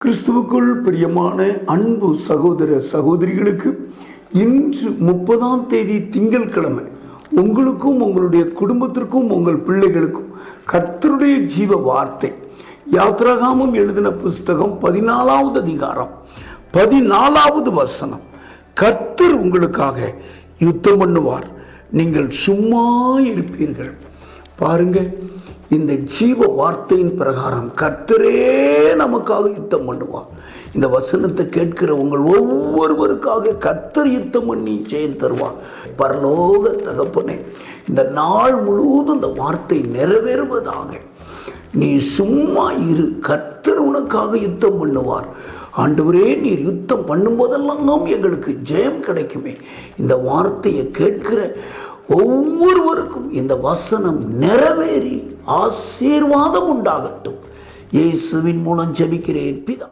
கிறிஸ்துவுக்குள் பிரியமான அன்பு சகோதர சகோதரிகளுக்கு இன்று 30ஆம் தேதி திங்கட்கிழமை உங்களுக்கும் உங்களுடைய குடும்பத்திற்கும் உங்கள் பிள்ளைகளுக்கும் கர்த்தருடைய ஜீவ வார்த்தை யாத்ராகமம் எழுதின புஸ்தகம் 14வது அதிகாரம் 14வது வசனம். கர்த்தர் உங்களுக்காக யுத்தம் பண்ணுவார், நீங்கள் சும்மா இருப்பீர்கள். பாருங்க, இந்த ஜீவ வார்த்தையின் பிரகாரம் கர்த்தரே நமக்காக யுத்தம் பண்ணுவார். இந்த வசனத்தை கேட்கிற உங்கள் ஒவ்வொருவருக்காக கர்த்தர் யுத்தம் பண்ணி ஜெயம் தருவார். பரலோக தகப்பனே, இந்த நாள் முழுவதும் இந்த வார்த்தை நிறைவேறுவதாக. நீ சும்மா இரு, கர்த்தர் உனக்காக யுத்தம் பண்ணுவார். ஆண்டவரே, நீர் யுத்தம் பண்ணும்போதெல்லாம் எங்களுக்கு ஜெயம் கிடைக்குமே. இந்த வார்த்தையை கேட்கிற ஒவ்வொருவருக்கும் இந்த வசனம் நிறைவேறி ஆசீர்வாதம் உண்டாகட்டும். இயேசுவின் மூலம் ஜெபிக்கிறேன் பிதா.